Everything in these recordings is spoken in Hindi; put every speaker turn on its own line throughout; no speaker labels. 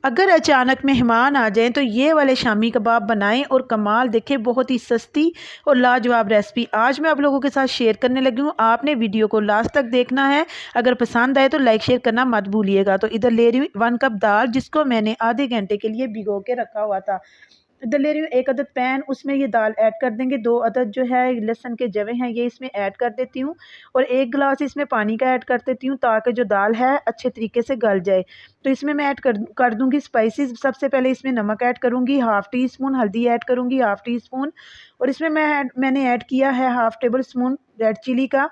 अगर अचानक मेहमान आ जाएं तो ये वाले शामी कबाब बनाएं और कमाल देखें। बहुत ही सस्ती और लाजवाब रेसिपी आज मैं आप लोगों के साथ शेयर करने लगी हूँ। आपने वीडियो को लास्ट तक देखना है। अगर पसंद आए तो लाइक शेयर करना मत भूलिएगा। तो इधर ले रही हूँ 1 कप दाल, जिसको मैंने आधे घंटे के लिए भिगो के रखा हुआ था। इधर ले रही हूँ 1 अदद पैन, उसमें ये दाल ऐड कर देंगे। 2 अदद जो है लहसुन के जवे हैं ये इसमें ऐड कर देती हूँ और 1 गिलास इसमें पानी का ऐड कर देती हूँ ताकि जो दाल है अच्छे तरीके से गल जाए। तो इसमें मैं ऐड कर दूँगी स्पाइसेस। सबसे पहले इसमें नमक ऐड करूँगी, हाफ़ टी स्पून हल्दी ऐड करूँगी, हाफ़ टी स्पून, और इसमें मैंने ऐड किया है half tablespoon red chilli का,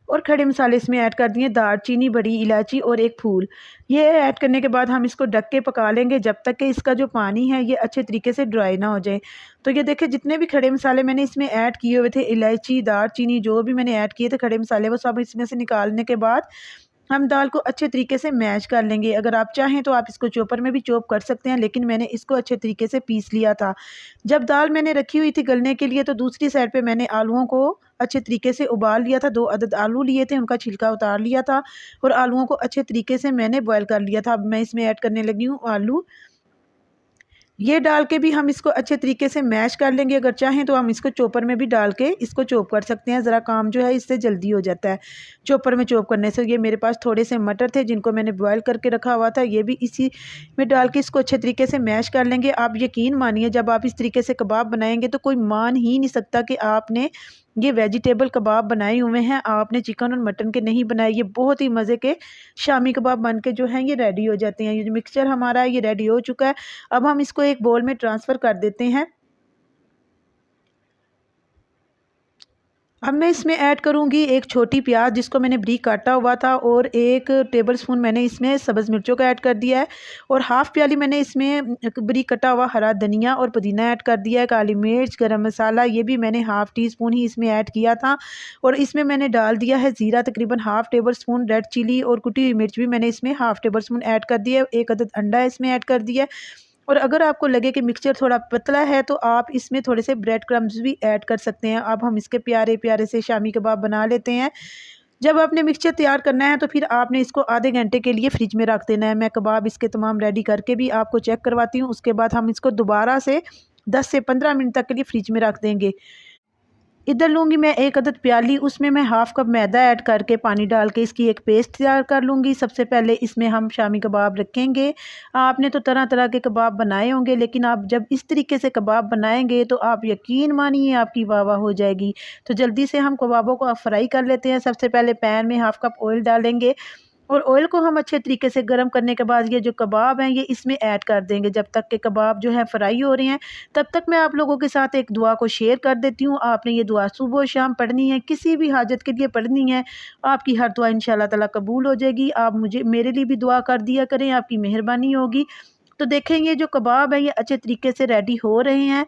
और खड़े मसाले इसमें ऐड कर दिए, दालचीनी, बड़ी इलायची और एक फूल। ये ऐड करने के बाद हम इसको ढक के पका लेंगे जब तक कि इसका जो पानी है ये अच्छे तरीके से ड्राई ना हो जाए। तो ये देखिए जितने भी खड़े मसाले मैंने इसमें ऐड किए हुए थे, इलायची, दालचीनी, जो भी मैंने ऐड किए थे खड़े मसाले, वो सब इसमें से निकालने के बाद हम दाल को अच्छे तरीके से मैश कर लेंगे। अगर आप चाहें तो आप इसको चॉपर में भी चॉप कर सकते हैं, लेकिन मैंने इसको अच्छे तरीके से पीस लिया था। जब दाल मैंने रखी हुई थी गलने के लिए, तो दूसरी साइड पे मैंने आलूओं को अच्छे तरीके से उबाल लिया था। 2 अदद आलू लिए थे, उनका छिलका उतार लिया था और आलूओं को अच्छे तरीके से मैंने बॉयल कर लिया था। अब मैं इसमें ऐड करने लगी हूँ आलू। ये डाल के भी हम इसको अच्छे तरीके से मैश कर लेंगे। अगर चाहें तो हम इसको चॉपर में भी डाल के इसको चॉप कर सकते हैं। ज़रा काम जो है इससे जल्दी हो जाता है चॉपर में चॉप करने से। ये मेरे पास थोड़े से मटर थे जिनको मैंने बॉयल करके रखा हुआ था, ये भी इसी में डाल के इसको अच्छे तरीके से मैश कर लेंगे। आप यकीन मानिए जब आप इस तरीके से कबाब बनाएंगे तो कोई मान ही नहीं सकता कि आपने ये वेजिटेबल कबाब बनाए हुए हैं, आपने चिकन और मटन के नहीं बनाए। ये बहुत ही मज़े के शामी कबाब बन के जो हैं ये रेडी हो जाते हैं। ये जो मिक्सचर हमारा है ये रेडी हो चुका है। अब हम इसको एक बोल में ट्रांसफ़र कर देते हैं। अब मैं इसमें ऐड करूँगी एक छोटी प्याज जिसको मैंने बारीक काटा हुआ था, और 1 टेबलस्पून मैंने इसमें सब्ज़ मिर्चों का ऐड कर दिया है, और हाफ़ प्याली मैंने इसमें बारीक कटा हुआ हरा धनिया और पुदीना ऐड कर दिया है। काली मिर्च, गरम मसाला ये भी मैंने हाफ़ टी स्पून ही इसमें ऐड किया था, और इसमें मैंने डाल दिया है ज़ीरा तकरीबन half tablespoon, red chilli और कुटी हुई मिर्च भी मैंने इसमें हाफ़ टेबल स्पून ऐड कर दिया है। 1 अदद अंडा इसमें ऐड कर दिया है। और अगर आपको लगे कि मिक्सचर थोड़ा पतला है तो आप इसमें थोड़े से ब्रेड क्रम्स भी ऐड कर सकते हैं। अब हम इसके प्यारे प्यारे से शामी कबाब बना लेते हैं। जब आपने मिक्सचर तैयार करना है तो फिर आपने इसको आधे घंटे के लिए फ्रिज में रख देना है। मैं कबाब इसके तमाम रेडी करके भी आपको चेक करवाती हूँ। उसके बाद हम इसको दोबारा से 10 से 15 मिनट तक के लिए फ्रिज में रख देंगे। इधर लूँगी मैं 1 अदद प्याली, उसमें मैं हाफ़ कप मैदा ऐड करके पानी डाल के इसकी एक पेस्ट तैयार कर लूँगी। सबसे पहले इसमें हम शामी कबाब रखेंगे। आपने तो तरह तरह के कबाब बनाए होंगे, लेकिन आप जब इस तरीके से कबाब बनाएंगे तो आप यकीन मानिए आपकी वाह वाह हो जाएगी। तो जल्दी से हम कबाबों को फ्राई कर लेते हैं। सबसे पहले पैन में हाफ़ कप ऑयल डालेंगे, और ऑयल को हम अच्छे तरीके से गर्म करने के बाद ये जो कबाब हैं ये इसमें ऐड कर देंगे। जब तक के कबाब जो है फ्राई हो रहे हैं तब तक मैं आप लोगों के साथ एक दुआ को शेयर कर देती हूँ। आपने ये दुआ सुबह शाम पढ़नी है, किसी भी हाजत के लिए पढ़नी है। आपकी हर दुआ इंशाल्लाह ताला कबूल हो जाएगी। आप मुझे मेरे लिए भी दुआ कर दिया करें, आपकी मेहरबानी होगी। तो देखें ये जो कबाब है ये अच्छे तरीके से रेडी हो रहे हैं।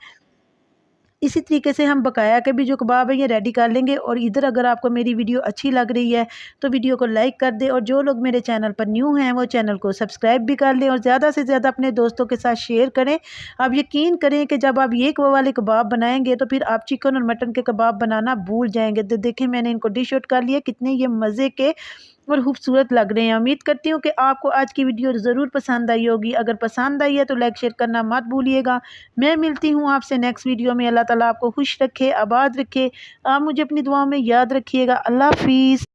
इसी तरीके से हम बकाया के भी जो कबाब है ये रेडी कर लेंगे। और इधर अगर आपको मेरी वीडियो अच्छी लग रही है तो वीडियो को लाइक कर दें, और जो लोग मेरे चैनल पर न्यू हैं वो चैनल को सब्सक्राइब भी कर लें, और ज़्यादा से ज़्यादा अपने दोस्तों के साथ शेयर करें। आप यकीन करें कि जब आप ये वाले कबाब बनाएंगे तो फिर आप चिकन और मटन के कबाब बनाना भूल जाएंगे। तो देखें मैंने इनको डिश आउट कर लिया, कितने ये मज़े के और खूबसूरत लग रहे हैं। उम्मीद करती हूँ कि आपको आज की वीडियो ज़रूर पसंद आई होगी। अगर पसंद आई है तो लाइक शेयर करना मत भूलिएगा। मैं मिलती हूँ आपसे नेक्स्ट वीडियो में। अल्लाह ताला आपको खुश रखे, आबाद रखे। आप मुझे अपनी दुआओं में याद रखिएगा। अल्लाह हाफिज़।